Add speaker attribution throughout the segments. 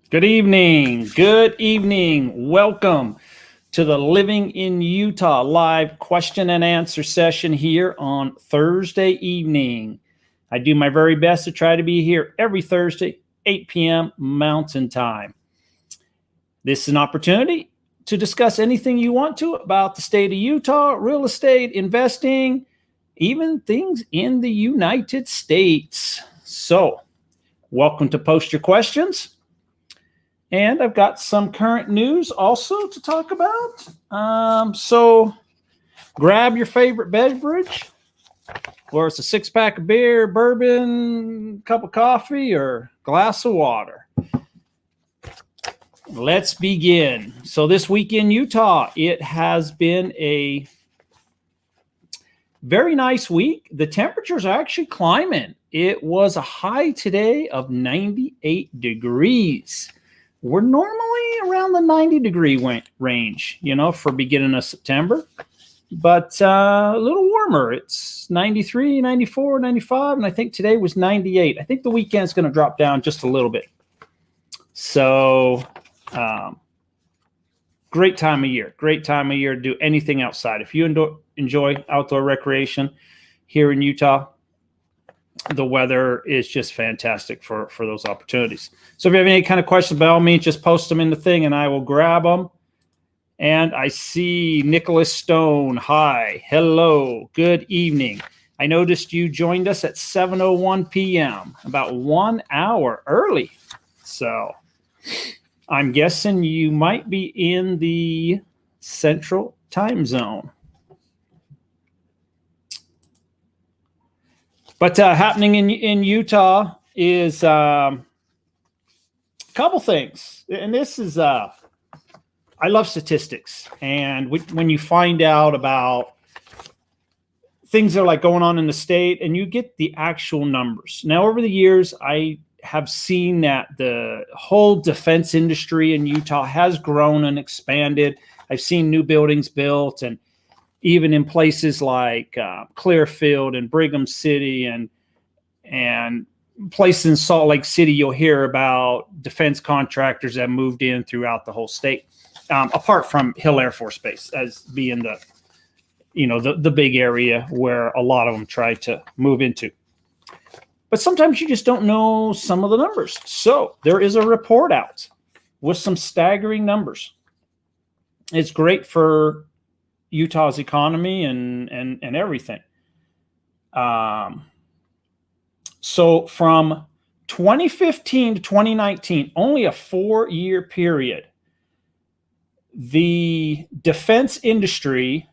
Speaker 1: Good evening. Good evening. Welcome to the Living in Utah live question and answer session here on Thursday evening. I do my very best to try to be here every Thursday, 8 p.m. Mountain Time. This is an opportunity to discuss anything you want to about the state of Utah, real estate, investing, even things in the United States. So, welcome to post your questions. And I've got some current news also to talk about. So grab your favorite beverage, or it's a 6-pack of beer, bourbon, cup of coffee, or glass of water. Let's begin. So this week in Utah, it has been a very nice week. The temperatures are actually climbing. It was a high today of 98 degrees. We're normally around the 90-degree range, for beginning of September, but a little warmer. It's 93, 94, 95, and I think today was 98. I think the weekend's going to drop down just a little bit. So, great time of year. Great time of year to do anything outside. If you enjoy outdoor recreation here in Utah, the weather is just fantastic for those opportunities. So if you have any kind of questions, by all means, just post them in the thing and I will grab them. And I see Nicholas Stone. Hi. Hello. Good evening. I noticed you joined us at 7:01 p.m., about 1 hour early. So I'm guessing you might be in the Central Time Zone. But happening in Utah is a couple things. And this is, I love statistics. And when you find out about things that are like going on in the state and you get the actual numbers. Now, over the years, I have seen that the whole defense industry in Utah has grown and expanded. I've seen new buildings built, and even in places like Clearfield and Brigham City and places in Salt Lake City, you'll hear about defense contractors that moved in throughout the whole state, apart from Hill Air Force Base as being the big area where a lot of them try to move into. But sometimes you just don't know some of the numbers. So there is a report out with some staggering numbers. It's great for Utah's economy and everything. So from 2015 to 2019, only a 4-year period, the defense industry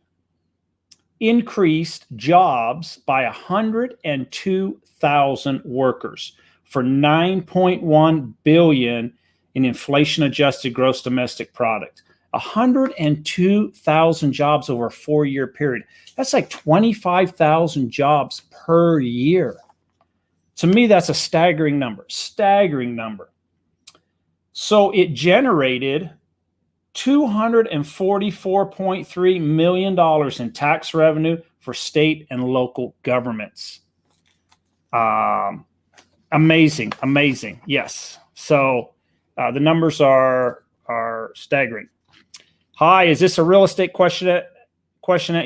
Speaker 1: increased jobs by 102,000 workers for $9.1 billion in inflation-adjusted gross domestic product. 102,000 jobs over a 4-year period. That's like 25,000 jobs per year. To me, that's a staggering number. So it generated $244.3 million in tax revenue for state and local governments. Amazing. Yes. So the numbers are staggering. Hi, is this a real estate question?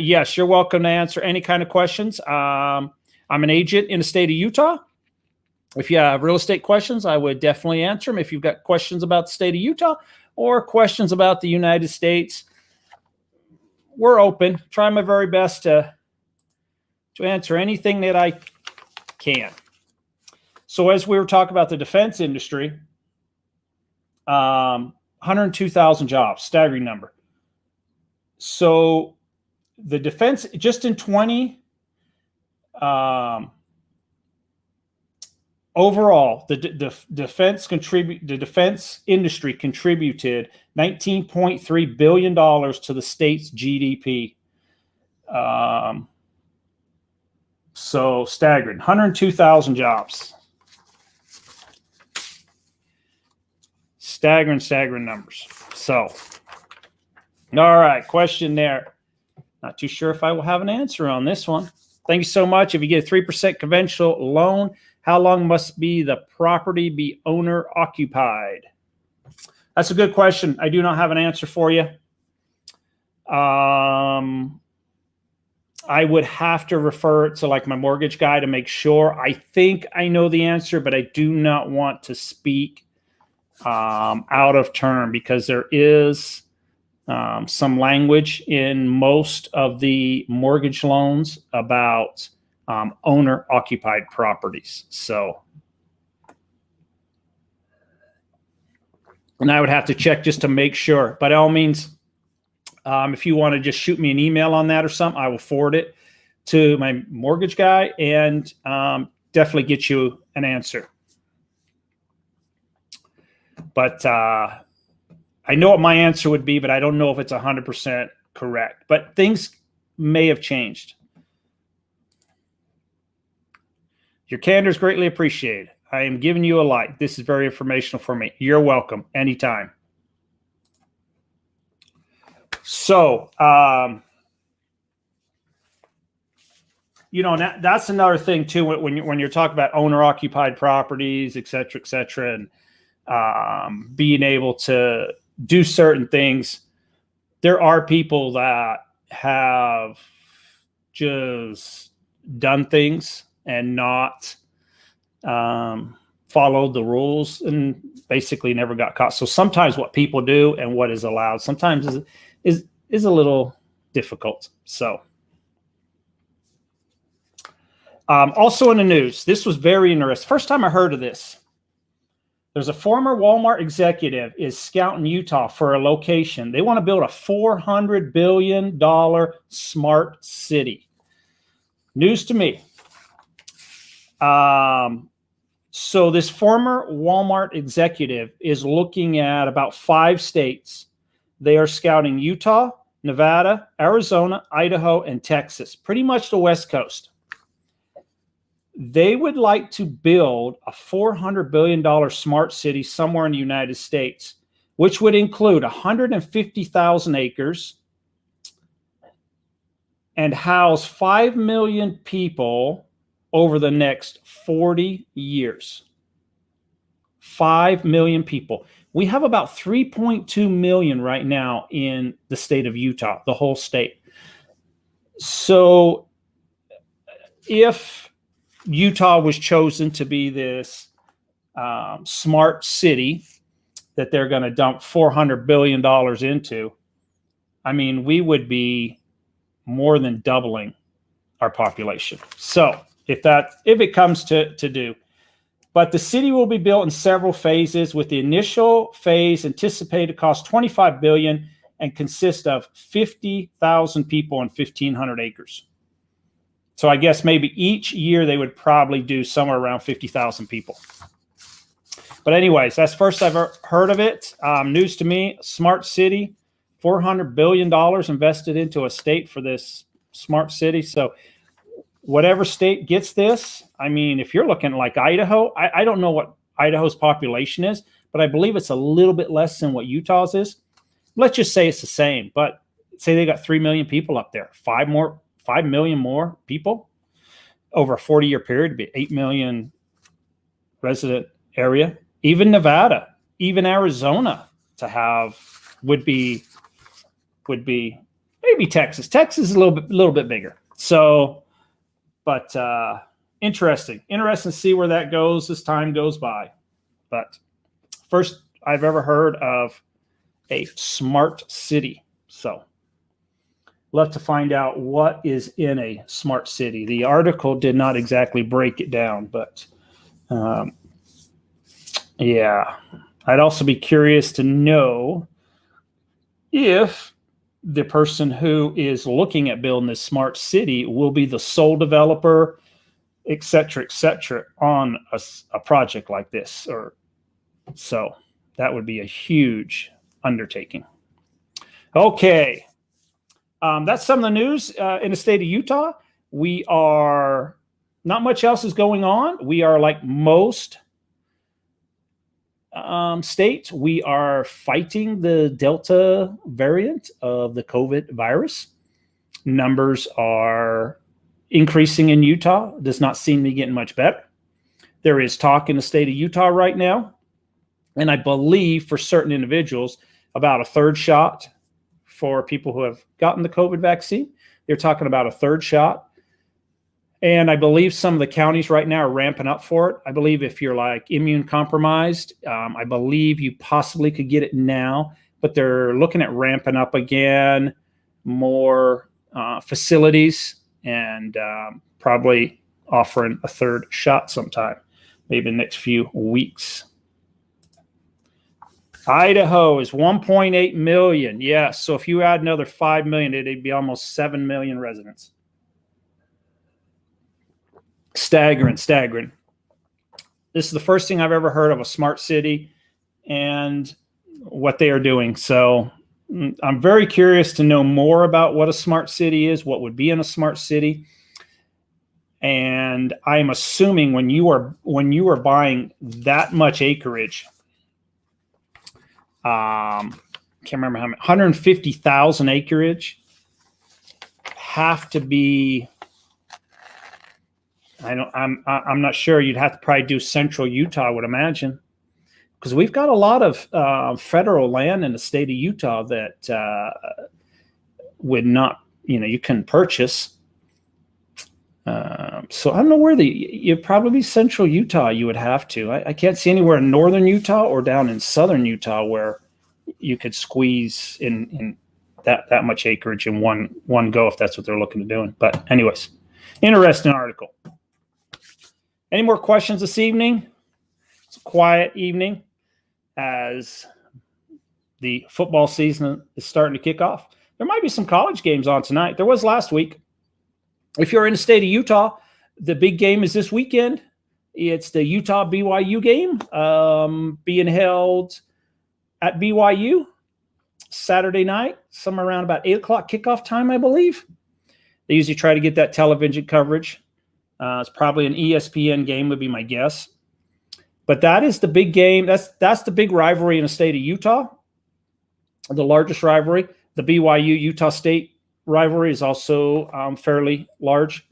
Speaker 1: Yes, you're welcome to answer any kind of questions. I'm an agent in the state of Utah. If you have real estate questions, I would definitely answer them. If you've got questions about the state of Utah or questions about the United States, we're open. Try my very best to answer anything that I can. So as we were talking about the defense industry, 102,000 jobs, staggering number. So the defense, just in 20, overall, the defense industry contributed $19.3 billion to the state's GDP. So staggering, 102,000 jobs. Staggering numbers. So, all right, question there. Not too sure if I will have an answer on this one. Thank you so much. If you get a 3% conventional loan, how long must the property be owner occupied? That's a good question. I do not have an answer for you. I would have to refer to like my mortgage guy to make sure. I think I know the answer, but I do not want to speak out of turn because there is some language in most of the mortgage loans about owner-occupied properties. So, and I would have to check just to make sure. By all means, if you want to just shoot me an email on that or something, I will forward it to my mortgage guy and definitely get you an answer. But I know what my answer would be, but I don't know if it's 100% correct. But things may have changed. Your candor is greatly appreciated. I am giving you a like. This is very informational for me. You're welcome anytime. So, you know, that's another thing too, when you're talking about owner occupied properties, et cetera, and being able to do certain things. There are people that have just done things and not followed the rules and basically never got caught. So sometimes what people do and what is allowed sometimes is a little difficult. So also in the news, this was very interesting. First time I heard of this. There's a former Walmart executive is scouting Utah for a location. They want to build a $400 billion smart city. News to me. So this former Walmart executive is looking at about 5 states. They are scouting Utah, Nevada, Arizona, Idaho, and Texas, pretty much the West Coast. They would like to build a $400 billion smart city somewhere in the United States, which would include 150,000 acres and house 5 million people over the next 40 years. 5 million people. We have about 3.2 million right now in the state of Utah, the whole state. So if Utah was chosen to be this smart city that they're going to dump $400 billion into, I mean, we would be more than doubling our population. So if it comes to do, but the city will be built in several phases, with the initial phase anticipated to cost $25 billion and consist of 50,000 people and 1,500 acres. So I guess maybe each year they would probably do somewhere around 50,000 people. But anyways, that's first I've heard of it. News to me, smart city, $400 billion invested into a state for this smart city. So whatever state gets this, I mean, if you're looking like Idaho, I don't know what Idaho's population is, but I believe it's a little bit less than what Utah's is. Let's just say it's the same, but say they got 3 million people up there, 5 million more people over a 40-year period, to be 8 million resident area. Even Nevada, even Arizona to have would be maybe Texas. Texas is a little bit bigger. So, but interesting to see where that goes as time goes by. But first I've ever heard of a smart city. So love to find out what is in a smart city. The article did not exactly break it down, but yeah. I'd also be curious to know if the person who is looking at building this smart city will be the sole developer, et cetera, on a project like this. Or so that would be a huge undertaking. Okay. That's some of the news in the state of Utah. We are not much else is going on. We are like most states. We are fighting the Delta variant of the COVID virus. Numbers are increasing in Utah. Does not seem to be getting much better. There is talk in the state of Utah right now And I believe for certain individuals, about a third shot for people who have gotten the COVID vaccine. They're talking about a third shot. And I believe some of the counties right now are ramping up for it. I believe if you're like immune compromised, I believe you possibly could get it now, but they're looking at ramping up again, more facilities, and probably offering a third shot sometime, maybe in the next few weeks. Idaho is 1.8 million. Yes. So if you add another 5 million, it'd be almost 7 million residents. Staggering. This is the first thing I've ever heard of a smart city and what they are doing. So I'm very curious to know more about what a smart city is, what would be in a smart city. And I'm assuming when you are buying that much acreage, can't remember how many, 150,000 acreage, have to be, I'm not sure. You'd have to probably do central Utah, I would imagine, because we've got a lot of federal land in the state of Utah that would not, you couldn't purchase. So I don't know where you'd probably be central Utah. You would have to. I can't see anywhere in northern Utah or down in southern Utah where you could squeeze in that much acreage in one go if that's what they're looking to do. But anyways, interesting article. Any more questions this evening? It's a quiet evening as the football season is starting to kick off. There might be some college games on tonight. There was last week. If you're in the state of Utah, the big game is this weekend. It's the Utah BYU game being held at BYU Saturday night, somewhere around about 8 o'clock kickoff time, I believe. They usually try to get that television coverage. It's probably an ESPN game would be my guess. But that is the big game. That's the big rivalry in the state of Utah, the largest rivalry. The BYU-Utah State rivalry is also fairly large.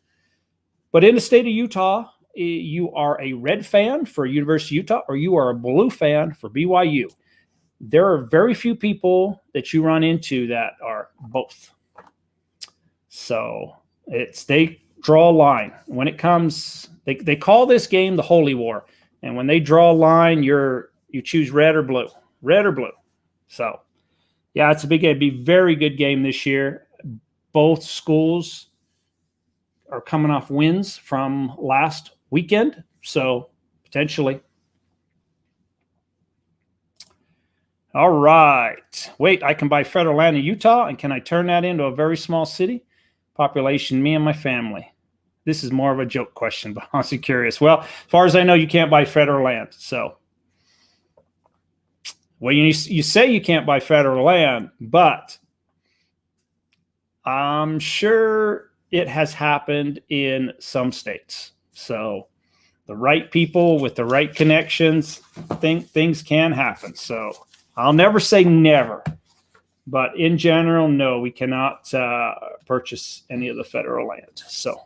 Speaker 1: But in the state of Utah, you are a red fan for University of Utah or you are a blue fan for BYU. There are very few people that you run into that are both. So they draw a line. When it comes, they call this game the Holy War. And when they draw a line, you choose red or blue. So, yeah, it's a big game. It'd be a very good game this year. Both schools are coming off wins from last weekend. So, potentially. All right. Wait, I can buy federal land in Utah, and can I turn that into a very small city? Population, me and my family. This is more of a joke question, but I'm honestly curious. Well, as far as I know, you can't buy federal land. So, well, you say you can't buy federal land, but I'm sure it has happened in some states. So, the right people with the right connections, things can happen. So, I'll never say never, but in general, no, we cannot purchase any of the federal land. So.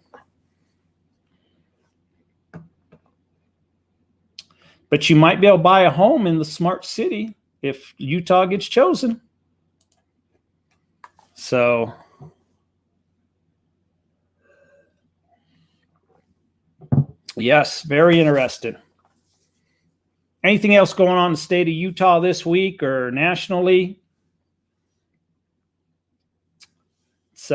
Speaker 1: But you might be able to buy a home in the smart city if Utah gets chosen. So, yes, very interesting. Anything else going on in the state of Utah this week or nationally? It's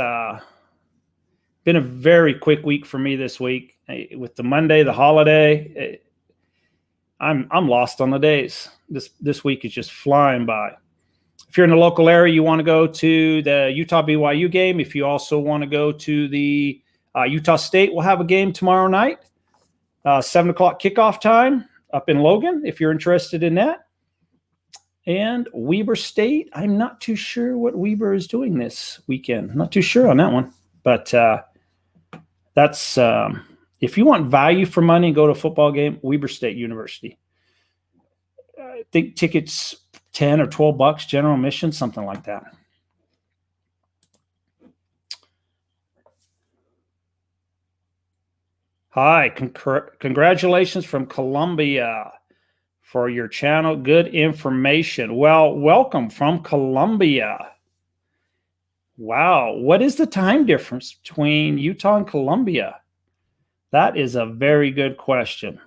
Speaker 1: been a very quick week for me this week. With the Monday, the holiday, I'm lost on the days. This week is just flying by. If you're in the local area, you want to go to the Utah BYU game. If you also want to go to the Utah State, we'll have a game tomorrow night, 7 o'clock kickoff time up in Logan, if you're interested in that. And Weber State, I'm not too sure what Weber is doing this weekend. I'm not too sure on that one. But that's if you want value for money and go to a football game, Weber State University. I think tickets $10 or $12, general admission, something like that. Hi, congratulations from Columbia for your channel. Good information. Well, welcome from Colombia. Wow. What is the time difference between Utah and Colombia? That is a very good question.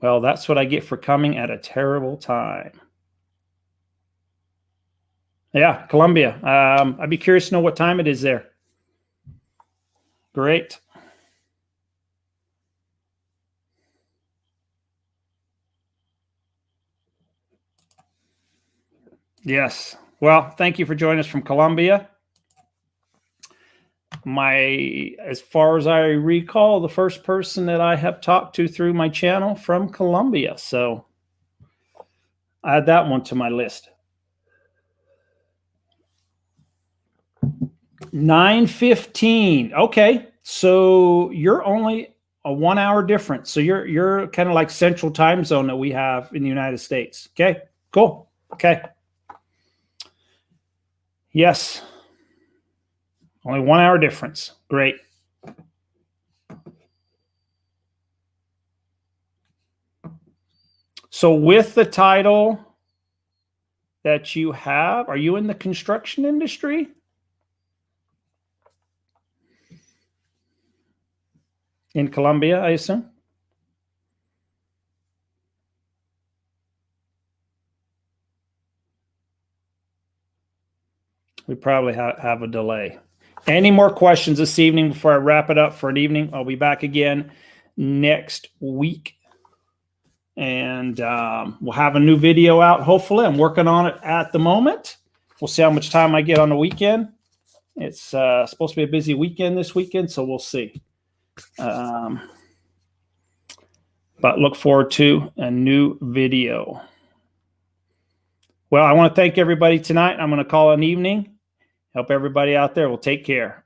Speaker 1: Well, that's what I get for coming at a terrible time. Yeah, Colombia. I'd be curious to know what time it is there. Great. Yes. Well, thank you for joining us from Colombia. As far as I recall, the first person that I have talked to through my channel from Colombia. So add that one to my list. 9:15. Okay. So you're only a 1 hour difference. So you're kind of like central time zone that we have in the United States. Okay. Cool. Okay. Yes. Only 1 hour difference. Great. So with the title that you have, are you in the construction industry? In Colombia, I assume? We probably have a delay. Any more questions this evening before I wrap it up for an evening? I'll be back again next week. And we'll have a new video out, hopefully. I'm working on it at the moment. We'll see how much time I get on the weekend. It's supposed to be a busy weekend this weekend, so we'll see. But look forward to a new video. Well, I want to thank everybody tonight. I'm going to call it an evening. Hope everybody out there will take care.